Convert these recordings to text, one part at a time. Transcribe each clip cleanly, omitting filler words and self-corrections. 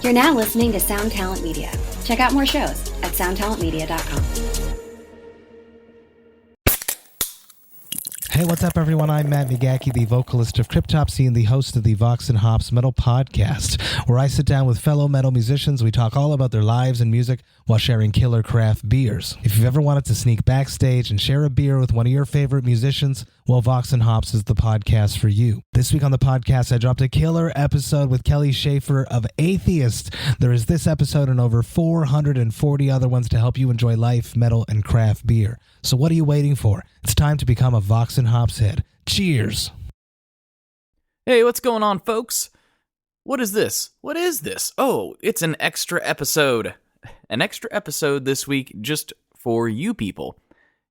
You're now listening to Sound Talent Media. Check out more shows at soundtalentmedia.com. Hey, what's up, everyone? I'm Matt Migaki, the vocalist of Cryptopsy and the host of the Vox and Hops Metal Podcast, where I sit down with fellow metal musicians. We talk all about their lives and music while sharing killer craft beers. If you've ever wanted to sneak backstage and share a beer with one of your favorite musicians, well, Vox and Hops is the podcast for you. This week on the podcast, I dropped a killer episode with Kelly Schaefer of Atheist. There is this episode and over 440 other ones to help you enjoy life, metal, and craft beer. So what are you waiting for? It's time to become a Vox and Hops head. Cheers! Hey, what's going on, folks? What is this? What is this? Oh, it's an extra episode. An extra episode this week just for you people.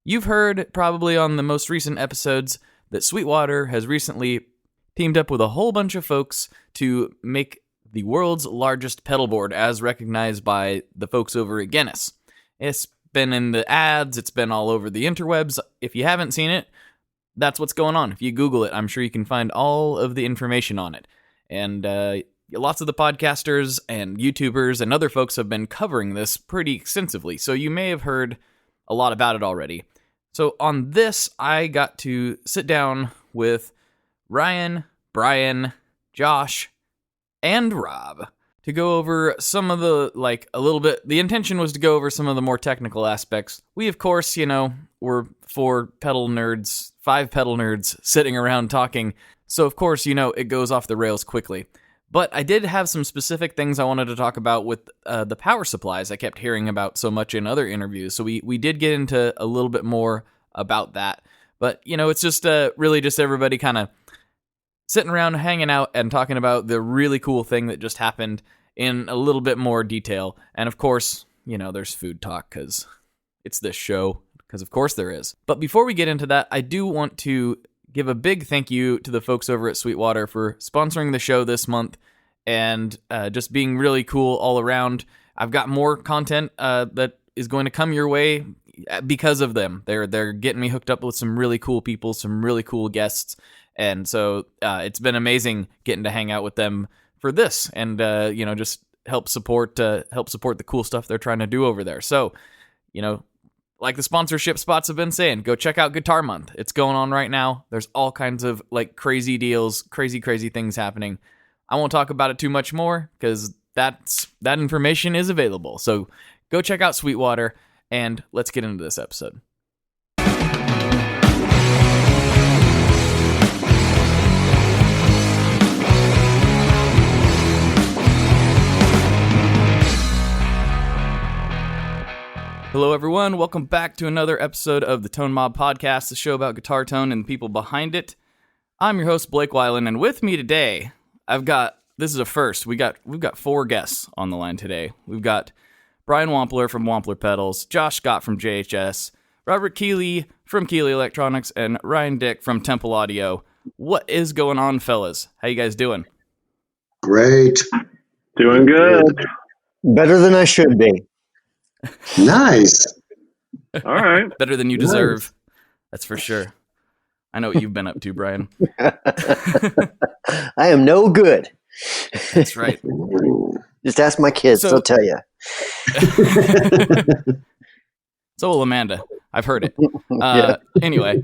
You've heard probably on the most recent episodes that Sweetwater has recently teamed up with a whole bunch of folks to make the world's largest pedalboard as recognized by the folks over at Guinness. It's been in the ads, it's been all over the interwebs. If you haven't seen it, that's what's going on. If you Google it, I'm sure you can find all of the information on it. And lots of the podcasters and YouTubers and other folks have been covering this pretty extensively, so you may have heard a lot about it already. So on this, I got to sit down with Ryan, Brian, Josh, and Rob to go over some of the, the intention was to go over some of the more technical aspects. We, of course, we're five pedal nerds sitting around talking, so of course, it goes off the rails quickly. But I did have some specific things I wanted to talk about with the power supplies I kept hearing about so much in other interviews. So we did get into a little bit more about that. But, it's just really just everybody kind of sitting around, hanging out, and talking about the really cool thing that just happened in a little bit more detail. And of course, there's food talk because it's this show, because of course there is. But before we get into that, I do want to give a big thank you to the folks over at Sweetwater for sponsoring the show this month and just being really cool all around. I've got more content that is going to come your way because of them. They're getting me hooked up with some really cool people, some really cool guests, and so it's been amazing getting to hang out with them for this and just help support the cool stuff they're trying to do over there. So, like the sponsorship spots have been saying, go check out Guitar Month. It's going on right now. There's all kinds of crazy deals, crazy things happening. I won't talk about it too much more because that information is available. So go check out Sweetwater and let's get into this episode. Hello, everyone. Welcome back to another episode of the Tone Mob Podcast, the show about guitar tone and the people behind it. I'm your host, Blake Weiland, and with me today, this is a first. We've got 4 guests on the line today. We've got Brian Wampler from Wampler Pedals, Josh Scott from JHS, Robert Keeley from Keeley Electronics, and Ryan Dick from Temple Audio. What is going on, fellas? How you guys doing? Great. Doing good. Better than I should be. Nice. All right. Better than you deserve. That's for sure. I know what you've been up to, Brian. I am no good. That's right. Just ask my kids; they'll tell you. So will Amanda. I've heard it. Anyway,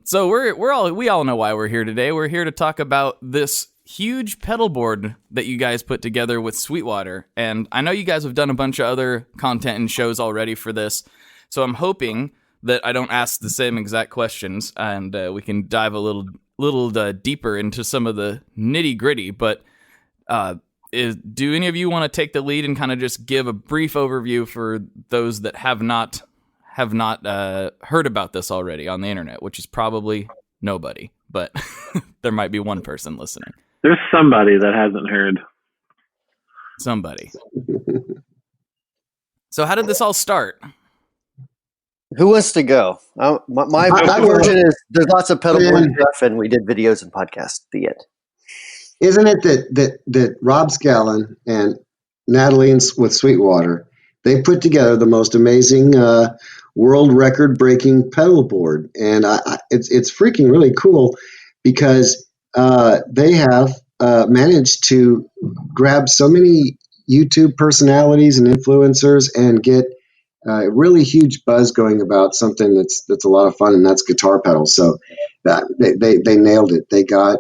so we all know why we're here today. We're here to talk about this huge pedal board that you guys put together with Sweetwater, and I know you guys have done a bunch of other content and shows already for this, so I'm hoping that I don't ask the same exact questions and we can dive a little deeper into some of the nitty gritty. But do any of you want to take the lead and kind of just give a brief overview for those that have not heard about this already on the internet, which is probably nobody, but there might be one person listening. There's somebody that hasn't heard. Somebody. So how did this all start? Who wants to go? My version is there's lots of pedalboard stuff, and we did videos and podcasts. The end. Isn't it that Rob Scallon and Natalie with Sweetwater, they put together the most amazing world record breaking pedal board, and it's freaking really cool because they have managed to grab so many YouTube personalities and influencers and get a really huge buzz going about something that's a lot of fun, and that's guitar pedals. So that they nailed it. They got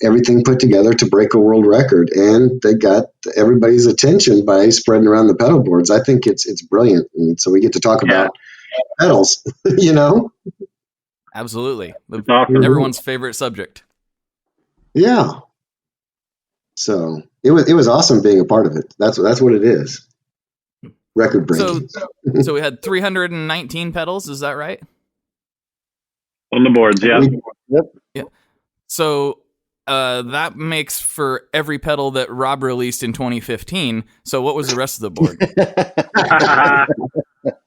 everything put together to break a world record, and they got everybody's attention by spreading around the pedal boards. I think it's brilliant, and so we get to talk about pedals. You know, Absolutely. awesome. Everyone's favorite subject. yeah. So it was awesome being a part of it. That's what it is. Record breaking. So we had 319 pedals, is that right? On the boards, yeah. Yeah. So that makes for every pedal that Rob released in 2015. So what was the rest of the board?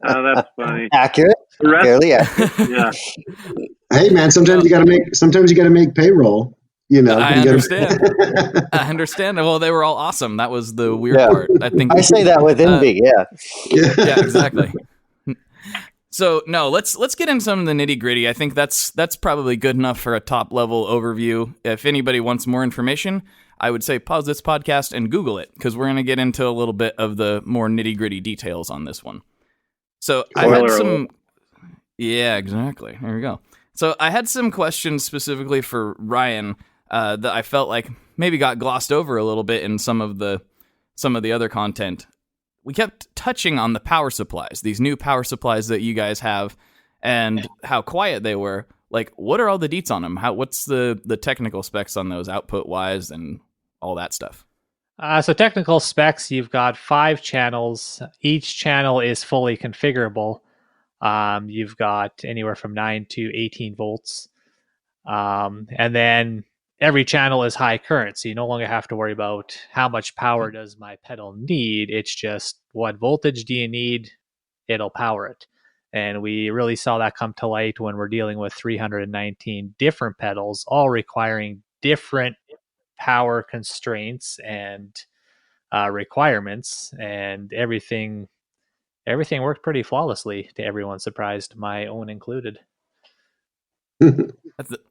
Oh, that's funny. Accurate. The rest- Fairly accurate. Yeah. Hey man, sometimes you got to make payroll. You know, I you gotta- understand. I understand. Well, they were all awesome. That was the weird Yeah. part. I think I say that with envy. Yeah. yeah, exactly. So no, let's get into some of the nitty gritty. I think that's probably good enough for a top level overview. If anybody wants more information, I would say pause this podcast and Google it, because we're going to get into a little bit of the more nitty gritty details on this one. So I had some. Yeah, exactly. There we go. So I had some questions specifically for Ryan that I felt like maybe got glossed over a little bit in some of the other content. We kept touching on the power supplies, these new power supplies that you guys have, and how quiet they were. Like, what are all the deets on them? What's the technical specs on those, output wise, and all that stuff? So technical specs, you've got 5 channels. Each channel is fully configurable. You've got anywhere from 9 to 18 volts. And then every channel is high current, so you no longer have to worry about how much power does my pedal need. It's just what voltage do you need, it'll power it. And we really saw that come to light when we're dealing with 319 different pedals, all requiring different power constraints and requirements, and everything worked pretty flawlessly, to everyone's surprise, my own included.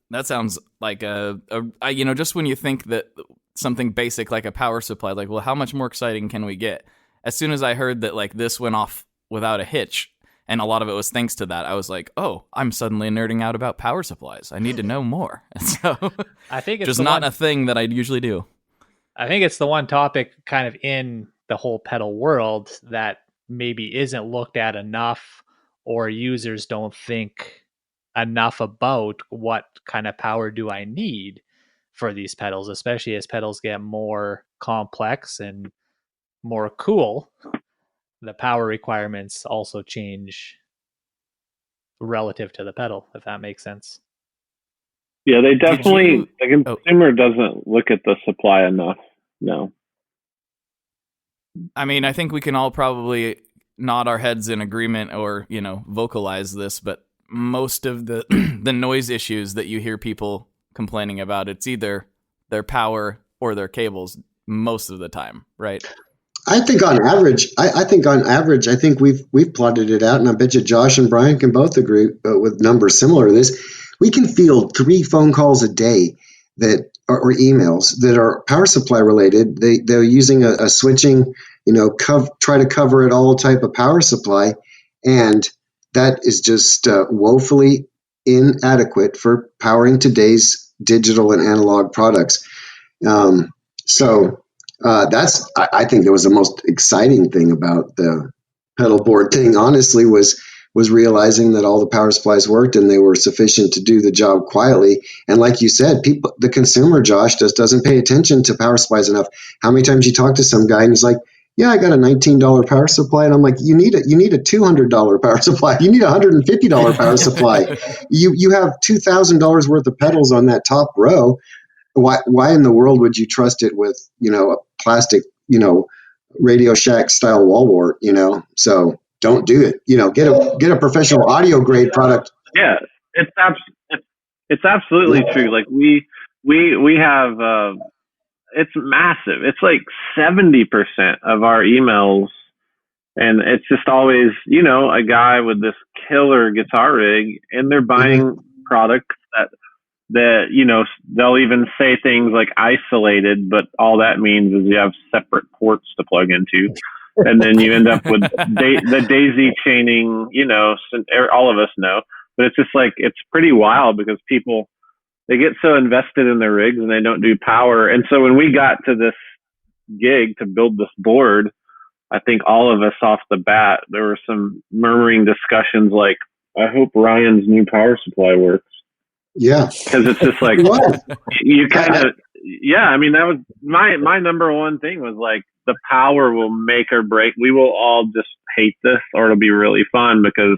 That sounds like just when you think that something basic like a power supply, like, well, how much more exciting can we get? As soon as I heard that, like, this went off without a hitch, and a lot of it was thanks to that, I was like, oh, I'm suddenly nerding out about power supplies. I need to know more. So I think it's just not a thing that I usually do. I think it's the one topic kind of in the whole pedal world that maybe isn't looked at enough, or users don't think enough about what kind of power do I need for these pedals, especially as pedals get more complex and more cool. The power requirements also change relative to the pedal, if that makes sense. Yeah, they definitely, the consumer doesn't look at the supply enough. No. I mean, I think we can all probably nod our heads in agreement or, vocalize this, but most of the the noise issues that you hear people complaining about, it's either their power or their cables most of the time, right? I think on average, I think we've plotted it out, and I bet you Josh and Brian can both agree with numbers similar to this. We can field 3 phone calls a day that or emails that are power supply related. They're using a switching, try to cover it all type of power supply, and that is just woefully inadequate for powering today's digital and analog products. That's, I think that was the most exciting thing about the pedal board thing, honestly, was realizing that all the power supplies worked and they were sufficient to do the job quietly. And like you said, the consumer, Josh, just doesn't pay attention to power supplies enough. How many times you talk to some guy and he's like, yeah, I got a $19 power supply. And I'm like, you need a $200 power supply. You need a $150 power supply. You have $2,000 worth of pedals on that top row. Why in the world would you trust it with, a plastic, Radio Shack style wall wart, So don't do it. Get a professional audio grade product. Yeah, it's absolutely true. Like we have it's massive. It's like 70% of our emails, and it's just always, a guy with this killer guitar rig, and they're buying products that that, they'll even say things like isolated, but all that means is you have separate ports to plug into. And then you end up with the daisy chaining, all of us know. But it's just like, it's pretty wild because people, they get so invested in their rigs and they don't do power. And so when we got to this gig to build this board, I think all of us off the bat, there were some murmuring discussions like, I hope Ryan's new power supply works. Yeah. Because it's just like, you kind of, I mean, that was my number one thing was like, the power will make or break. We will all just hate this, or it'll be really fun because,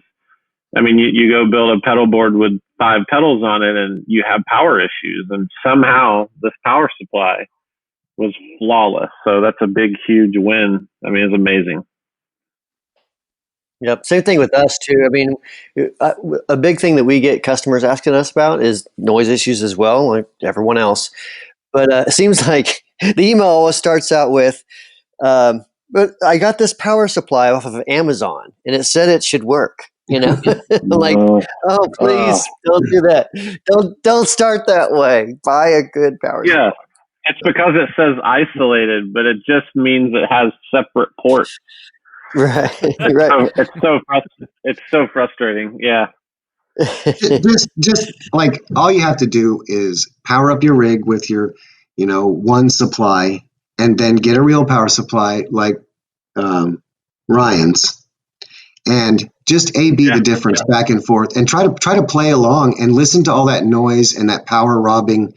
I mean, you go build a pedal board with 5 pedals on it and you have power issues, and somehow this power supply was flawless. So that's a big, huge win. I mean, it's amazing. Yep. Same thing with us too. I mean, a big thing that we get customers asking us about is noise issues as well, like everyone else. But it seems like the email always starts out with, but I got this power supply off of Amazon and it said it should work. Like, oh, please don't do that. Don't start that way. Buy a good power supply. It's because it says isolated, but it just means it has separate ports. Right. So it's so frustrating. Yeah. just like all you have to do is power up your rig with your, one supply, and then get a real power supply like Ryan's, and just A/B the difference back and forth, and try to play along and listen to all that noise and that power robbing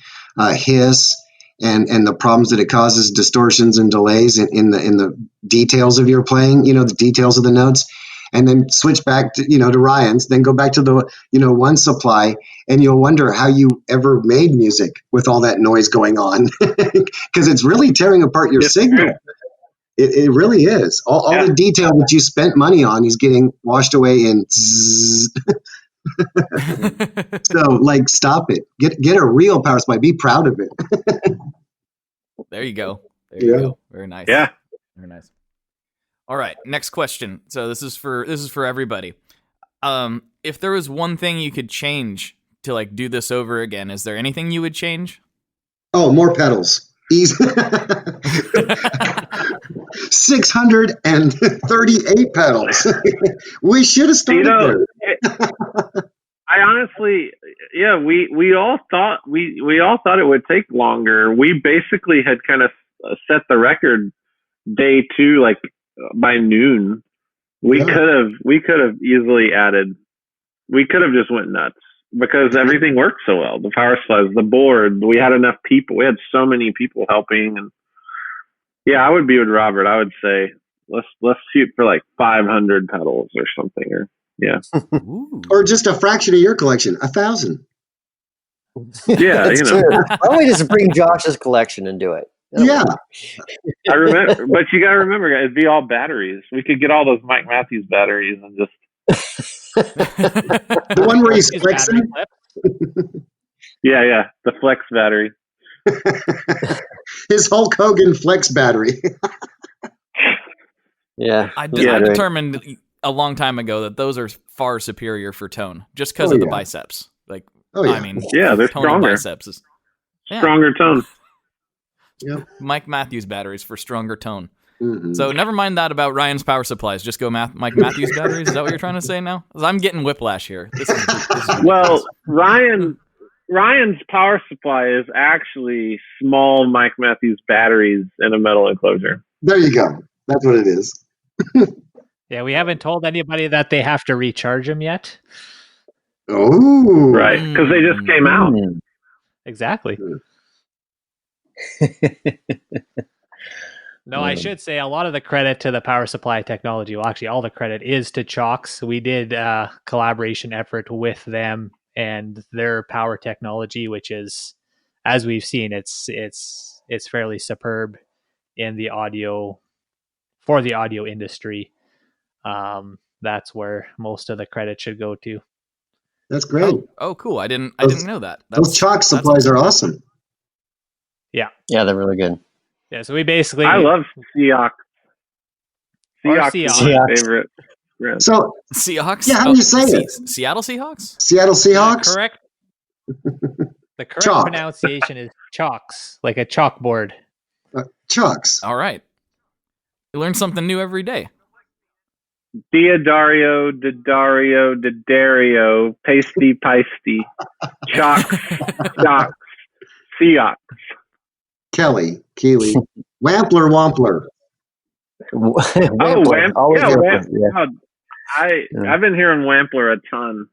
hiss and the problems that it causes, distortions and delays in the details of your playing, the details of the notes, and then switch back to, to Ryan's, then go back to the, one supply, and you'll wonder how you ever made music with all that noise going on, because it's really tearing apart your signal. It really is. All the detail that you spent money on is getting washed away in zzz. So, like, stop it. Get a real power supply. Be proud of it. There you go. There you go. Very nice. Yeah. Very nice. All right. Next question. So this is for everybody. If there was one thing you could change to like do this over again, is there anything you would change? Oh, more pedals. Easy. 638 pedals. We should have started there. I honestly, we all thought it would take longer. We basically had kind of set the record day 2, like by noon. We could have easily added. We could have just went nuts because everything worked so well. The power supplies, the board. We had enough people. We had so many people helping, and I would be with Robert. I would say let's shoot for like 500 pedals or something, or or just a fraction of your collection, 1,000. Yeah, Why don't we just bring Josh's collection and do it? I remember, but you gotta remember, guys, it'd be all batteries. We could get all those Mike Matthews batteries and just the one where he's flexing. The flex battery. His Hulk Hogan flex battery. I determined a long time ago that those are far superior for tone, just because of the biceps. Like, I mean, they're stronger. Biceps is stronger tone. Mike Matthews batteries for stronger tone. Mm-hmm. So never mind that about Ryan's power supplies. Just go Mike Matthews batteries. Is that what you're trying to say now? 'Cause I'm getting whiplash here. This is well, Ryan's power supply is actually small Mike Matthews batteries in a metal enclosure. There you go. That's what it is. Yeah, we haven't told anybody that they have to recharge them yet. Oh, right, because they just came out. Exactly. No, I should say a lot of the credit to the power supply technology. Well, actually, all the credit is to Chalks. We did a collaboration effort with them and their power technology, which is, as we've seen, it's fairly superb in the audio for the audio industry. That's where most of the credit should go to. That's great. Oh, cool! I didn't know that. Those Chalks supplies are awesome. Yeah, they're really good. Yeah, so we basically... I love Seahawks. Seahawks is my favorite. So, Seahawks? Yeah, how do you say it? Seattle Seahawks? Seattle Seahawks? Correct. The correct Chalk. pronunciation is chalks, like a chalkboard. Chalks. All right. You learn something new every day. Diodario, Didario, Didario, Pasty, Pasty, Chalks, Chalks, Seox. Kelly, Keely, Wampler, Wampler. Wampler. Always Wampler. Yeah. I've been hearing Wampler a ton.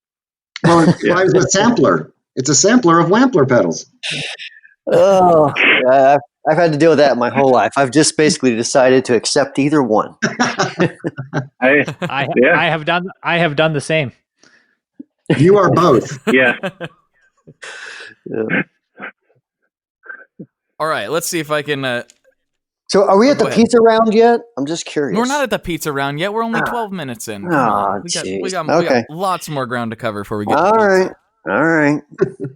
Well, it rhymes with sampler. It's a sampler of Wampler pedals. Oh, yeah, I've had to deal with that my whole life. I've just basically decided to accept either one. I have done the same. You are both. Yeah. All right, let's see if I can. So are we at the Go ahead. pizza round yet? I'm just curious. We're not at the pizza round yet. We're only 12 minutes in. Come on. We got Okay. lots more ground to cover before we get to All pizza. right.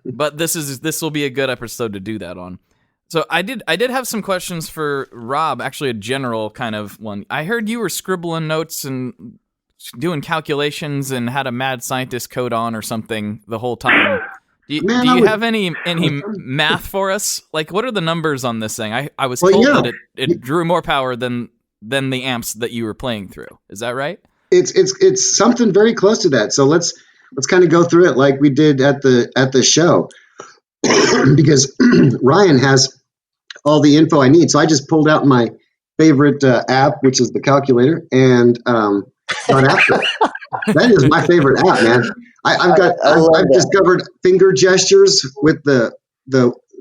But this will be a good episode to do that on. So I did have some questions for Rob, actually a general kind of one. I heard you were scribbling notes and doing calculations and had a mad scientist coat on or something the whole time. Do you have any math for us? Like, what are the numbers on this thing? I was told that it drew more power than the amps that you were playing through. Is that right? It's something very close to that. So let's kind of go through it like we did at the show, because Ryan has all the info I need. So I just pulled out my favorite app, which is the calculator, and got after it. That is my favorite app, man. I've discovered finger gestures with the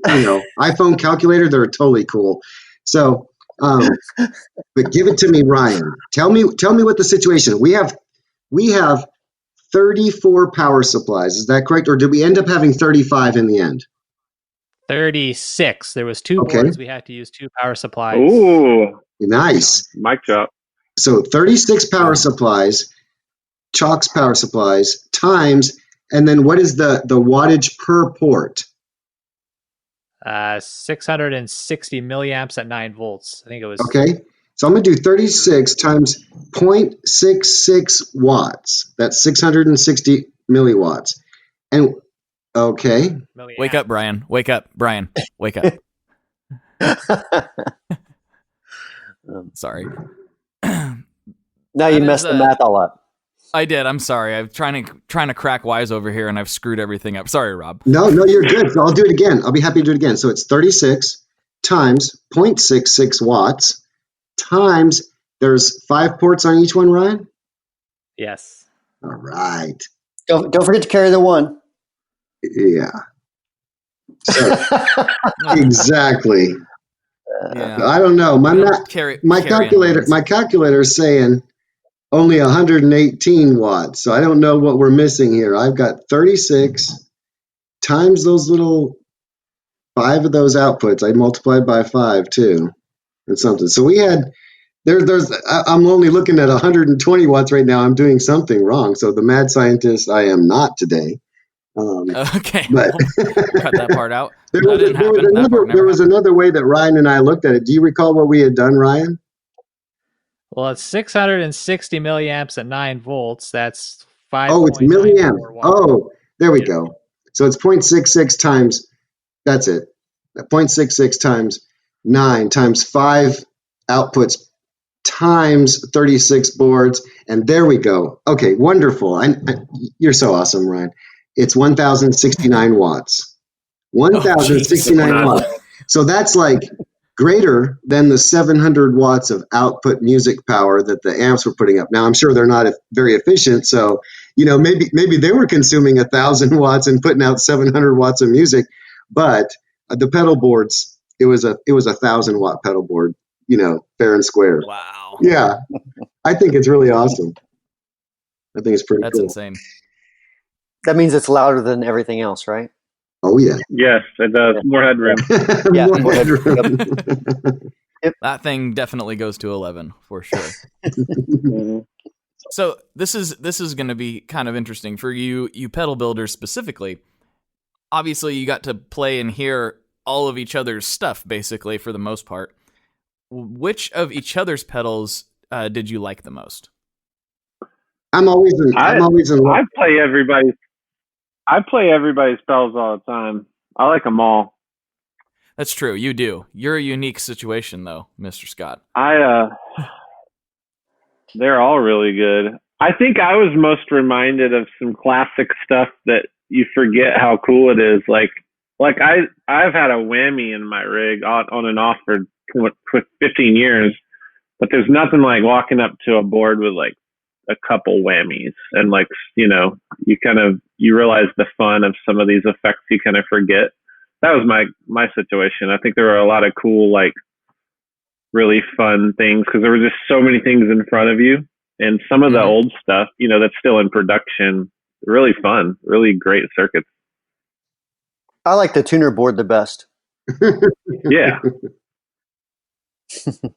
iPhone calculator. They're totally cool. So, but give it to me, Ryan. Tell me what the situation. We have 34 power supplies. Is that correct, or did we end up having 35 in the end? 36. There was two boards. We had to use 2 power supplies. Ooh, nice. Mic drop. So 36 power supplies, Chalks power supplies times, and then what is the wattage per port? 660 milliamps at 9 volts. I think it was. Okay. So I'm going to do 36 times 0.66 watts. That's 660 milliwatts. And okay. Wake up, Brian. Wake up, Brian. Wake up. Sorry. Now you messed the math all up. I did. I'm sorry. I'm trying to crack wise over here, and I've screwed everything up. Sorry, Rob. No, you're good. So I'll do it again. I'll be happy to do it again. So it's 36 times 0.66 watts times, there's 5 ports on each one, Ryan? Yes. All right. Don't forget to carry the one. Yeah. So, exactly. Yeah. I don't know. My calculator is saying only 118 watts. So I don't know what we're missing here. I've got 36 times those little 5 of those outputs. I multiplied by 5 too, and something. So we had I'm only looking at 120 watts right now. I'm doing something wrong. So the mad scientist I am not today. Okay. But cut that part out. There was another way that Ryan and I looked at it. Do you recall what we had done, Ryan? Well, it's 660 milliamps at 9 volts. That's 5. Oh, it's milliamp. Oh, there we go. So it's 0.66 times. That's it. 0.66 times 9 times 5 outputs times 36 boards, and there we go. Okay, wonderful. You're so awesome, Ryan. It's 1,069 watts. 1,069 watts. So that's like greater than the 700 watts of output music power that the amps were putting up. Now, I'm sure they're not very efficient, so maybe they were consuming 1,000 watts and putting out 700 watts of music, but the pedal boards, it was a 1,000 watt pedal board, fair and square. Wow. Yeah, I think it's really awesome. I think it's pretty cool. That's insane. That means it's louder than everything else, right? Oh, yeah. Yes, it does. More headroom. Yeah. More headroom. That thing definitely goes to 11 for sure. So this is going to be kind of interesting for you pedal builders specifically. Obviously, you got to play and hear all of each other's stuff, basically, for the most part. Which of each other's pedals did you like the most? I play everybody's pedals all the time. I like them all. That's true. You do. You're a unique situation, though, Mr. Scott. They're all really good. I think I was most reminded of some classic stuff that you forget how cool it is. Like I've had a whammy in my rig on and off for 15 years, but there's nothing like walking up to a board with like a couple whammies and like, you realize the fun of some of these effects you kind of forget. That was my situation. I think there were a lot of cool, like really fun things because there were just so many things in front of you, and some of the old stuff, that's still in production, really fun, really great circuits. I like the tuner board the best. Yeah.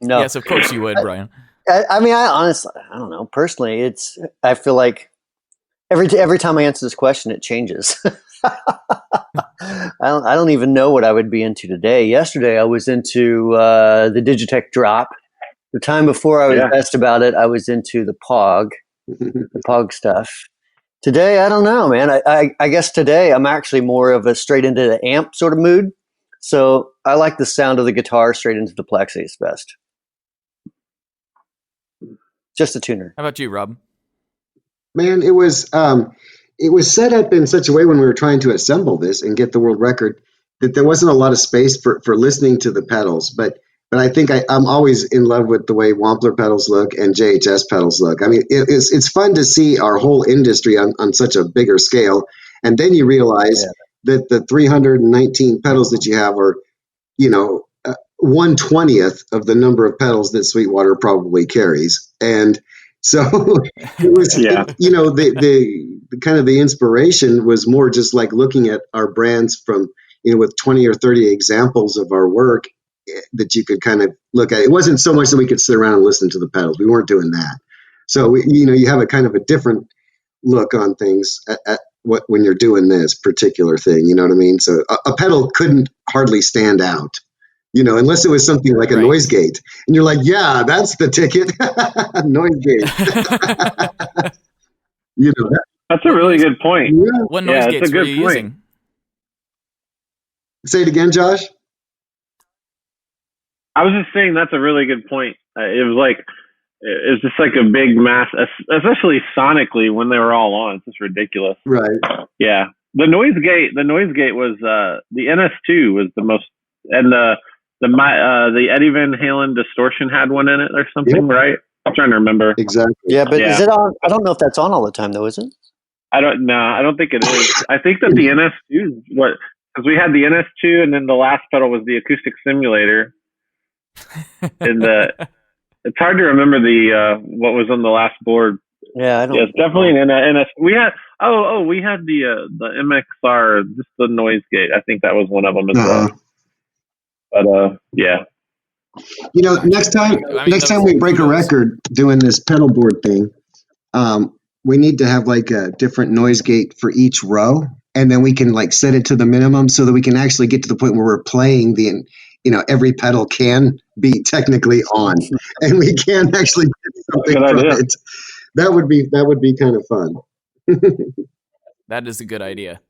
No. Yes, of course you would, Brian. I mean, I honestly, I don't know. Personally, I feel like every time I answer this question, it changes. I don't even know what I would be into today. Yesterday, I was into the Digitech Drop. The time before I was asked about it, I was into the Pog stuff. Today, I don't know, man. I guess today I'm actually more of a straight into the amp sort of mood. So I like the sound of the guitar straight into the plexis best. Just a tuner. How about you, Rob? Man, it was set up in such a way when we were trying to assemble this and get the world record that there wasn't a lot of space for listening to the pedals. But I think I'm always in love with the way Wampler pedals look and JHS pedals look. I mean, it's fun to see our whole industry on such a bigger scale. And then you realize that the 319 pedals that you have are, 1/20th of the number of pedals that Sweetwater probably carries. And so it was, the kind of the inspiration was more just like looking at our brands from, with 20 or 30 examples of our work that you could kind of look at. It wasn't so much that we could sit around and listen to the pedals. We weren't doing that. So, you have a kind of a different look on things at when you're doing this particular thing, you know what I mean? So a pedal couldn't hardly stand out, unless it was something like a noise gate. And you're like, yeah, that's the ticket. Noise gate. That's a really good point. Yeah. What noise gates were you using? Say it again, Josh. I was just saying that's a really good point. It was just like a big mass, especially sonically when they were all on. It's just ridiculous. Right. Yeah. The noise gate was the NS2 was the most, and the Eddie Van Halen distortion had one in it or something, right? I'm trying to remember. Exactly. Yeah, but is it on? I don't know if that's on all the time though, is it? I don't think it is. I think that the NS2 because we had the NS2 and then the last pedal was the acoustic simulator. And it's hard to remember what was on the last board. Yeah, I don't. Yeah, it's definitely an NS. We had we had the MXR, just the noise gate. I think that was one of them as well. But yeah. Next time we break a record doing this pedal board thing, we need to have like a different noise gate for each row, and then we can like set it to the minimum so that we can actually get to the point where we're playing every pedal can be technically on, and we can actually get something from it. That would be kind of fun. That is a good idea.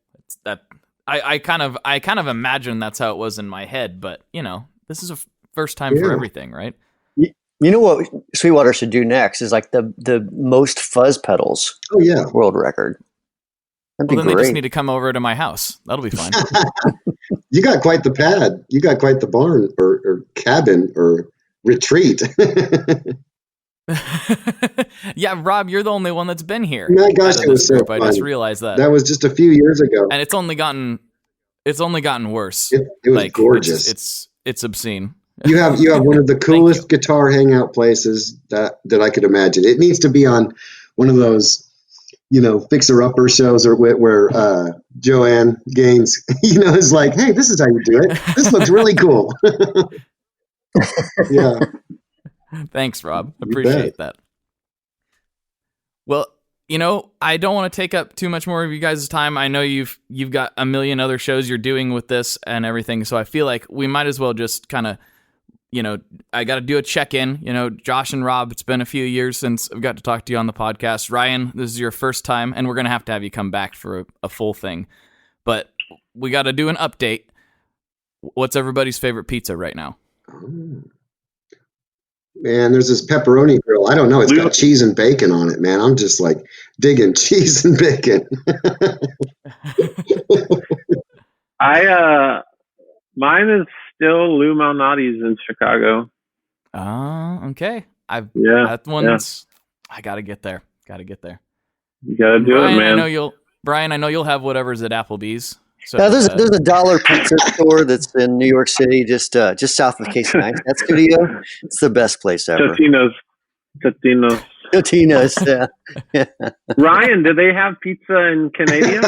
I kind of imagine that's how it was in my head, but this is a first time for everything, right? You know what Sweetwater should do next is like the most fuzz pedals. Oh yeah, world record. That'd be then great. They just need to come over to my house. That'll be fine. You got quite the pad. You got quite the barn or cabin or retreat. Yeah, Rob, you're the only one that's been here. My gosh, it was so fun. I just realized that. That was just a few years ago, and it's only gotten worse. It was gorgeous. It's obscene. You have one of the coolest guitar hangout places that I could imagine. It needs to be on one of those, fixer-upper shows or where Joanne Gaines, is like, hey, this is how you do it. This looks really cool. Yeah. Thanks, Rob. Appreciate that. Well, I don't want to take up too much more of you guys' time. I know you've got a million other shows you're doing with this and everything, so I feel like we might as well just kind of, I got to do a check-in. Josh and Rob, it's been a few years since I've got to talk to you on the podcast. Ryan, this is your first time, and we're going to have you come back for a full thing. But we got to do an update. What's everybody's favorite pizza right now? Oh. Man, there's this pepperoni grill. I don't know. It's got cheese and bacon on it, man. I'm just like digging cheese and bacon. Mine is still Lou Malnati's in Chicago. Okay. That one's. Yeah. I gotta get there. You gotta do Brian, it, man. I know you'll have whatever's at Applebee's. So, now, there's a dollar pizza store that's in New York City, just south of Casey Neistat Studio. It's the best place ever. Totino's. Yeah. Ryan, do they have pizza in Canada?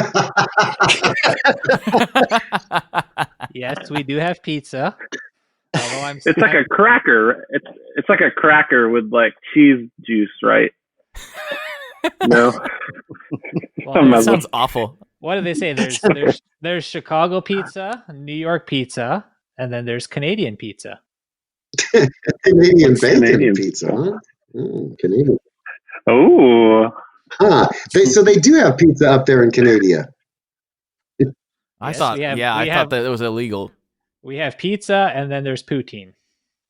Yes, we do have pizza. Although it's like a cracker. It's like a cracker with like cheese juice, right? No. Well, that sounds awful. What do they say? There's Chicago pizza, New York pizza, and then there's Canadian pizza. Canadian bacon pizza, huh? Canadian. Oh. Huh. So they do have pizza up there in Canada. I thought that it was illegal. We have pizza, and then there's poutine.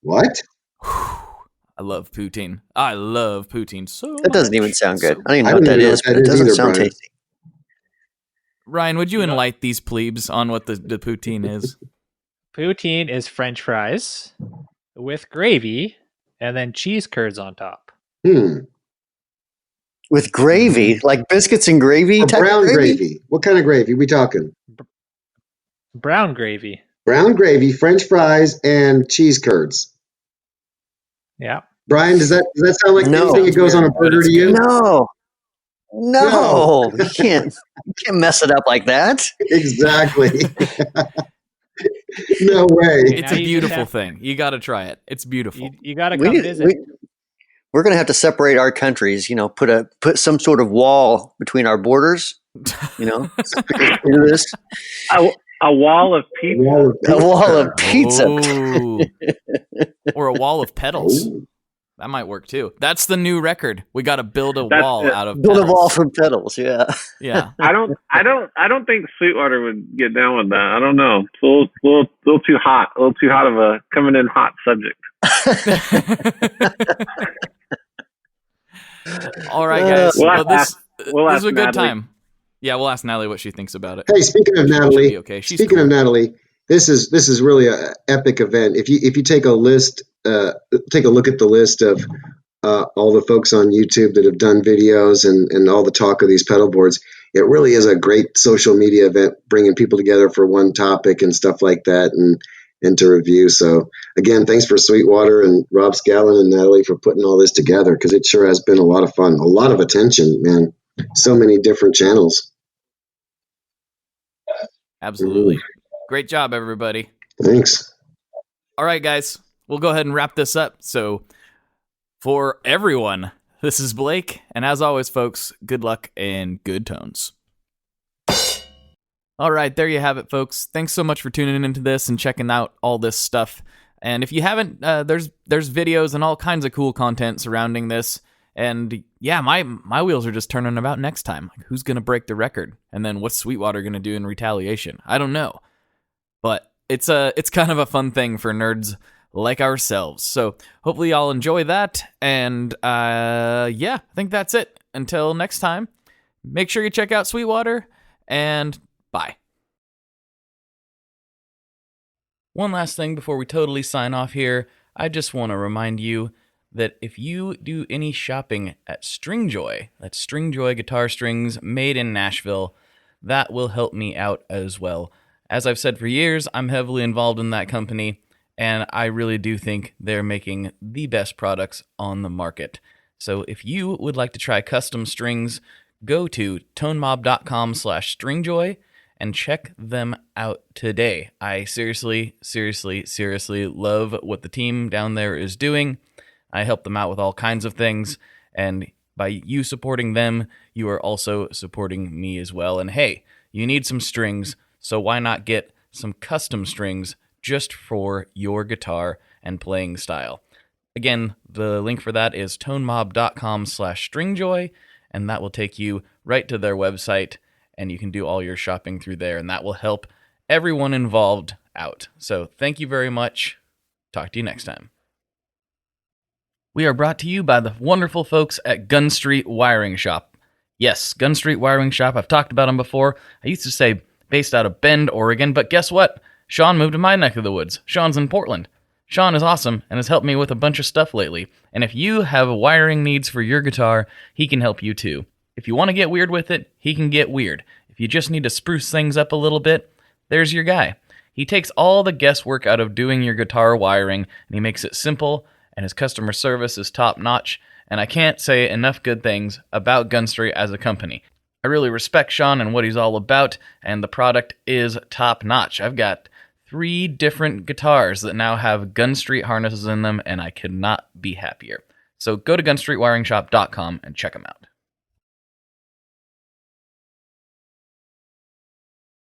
What? I love poutine. I love poutine so That doesn't even sound good. I don't even know what that is, but it doesn't either, sound Brian. tasty. Ryan, would you enlighten these plebes on what the poutine is? Poutine is French fries with gravy and then cheese curds on top. With gravy, like biscuits and gravy Or type brown of gravy. What kind of gravy we talking? Brown gravy. Brown gravy, French fries, and cheese curds. Yeah. Brian, does that sound like anything that goes on a burger to you? No. You can't mess it up like that. Exactly. No way. It's a beautiful thing. You got to try it. It's beautiful. You got to come visit. We're going to have to separate our countries. Put some sort of wall between our borders. Do this. A wall of pizza. A wall of pizza. Oh. Or a wall of pedals. Ooh. That might work too. That's the new record. We got to build a wall out of build pedals. a wall from pedals. Yeah. Yeah. I don't think Sweetwater would get down with that. I don't know. It's a little too hot. A little too hot of a coming in hot subject. All right, guys. This was a good Natalie. time. Yeah, we'll ask Natalie what she thinks about it. Hey, speaking of Natalie, Speaking of Natalie, this is really an epic event. If you take a look at the list of all the folks on YouTube that have done videos and all the talk of these pedal boards, it really is a great social media event, bringing people together for one topic and stuff like that, and to review. So again, thanks for Sweetwater and Rob Scallon and Natalie for putting all this together, because it sure has been a lot of fun, a lot of attention, man. So many different channels. Absolutely. Great job, everybody. Thanks. All right, guys. We'll go ahead and wrap this up. So for everyone, this is Blake. And as always, folks, good luck and good tones. All right, there you have it, folks. Thanks so much for tuning into this and checking out all this stuff. And if you haven't, there's videos and all kinds of cool content surrounding this. And yeah, my wheels are just turning about next time. Like, who's going to break the record? And then what's Sweetwater going to do in retaliation? I don't know. But it's kind of a fun thing for nerds like ourselves. So hopefully y'all enjoy that. And I think that's it. Until next time, make sure you check out Sweetwater, and bye. One last thing before we totally sign off here. I just want to remind you that if you do any shopping at Stringjoy, that's Stringjoy guitar strings made in Nashville, that will help me out as well. As I've said for years, I'm heavily involved in that company, and I really do think they're making the best products on the market. So if you would like to try custom strings, go to tonemob.com/stringjoy and check them out today. I seriously love what the team down there is doing. I help them out with all kinds of things, and by you supporting them, you are also supporting me as well. And hey, you need some strings, so why not get some custom strings just for your guitar and playing style? Again, the link for that is tonemob.com/stringjoy, and that will take you right to their website. and you can do all your shopping through there, and that will help everyone involved out. So thank you very much. Talk to you next time. We are brought to you by the wonderful folks at Gun Street Wiring Shop. Yes, Gun Street Wiring Shop. I've talked about them before. I used to say based out of Bend, Oregon, but guess what? Sean moved to my neck of the woods. Sean's in Portland. Sean is awesome and has helped me with a bunch of stuff lately. And if you have wiring needs for your guitar, he can help you too. If you want to get weird with it, he can get weird. If you just need to spruce things up a little bit, there's your guy. He takes all the guesswork out of doing your guitar wiring, and he makes it simple, and his customer service is top-notch, and I can't say enough good things about Gun Street as a company. I really respect Sean and what he's all about, and the product is top-notch. I've got 3 different guitars that now have Gun Street harnesses in them, and I could not be happier. So go to gunstreetwiringshop.com and check them out.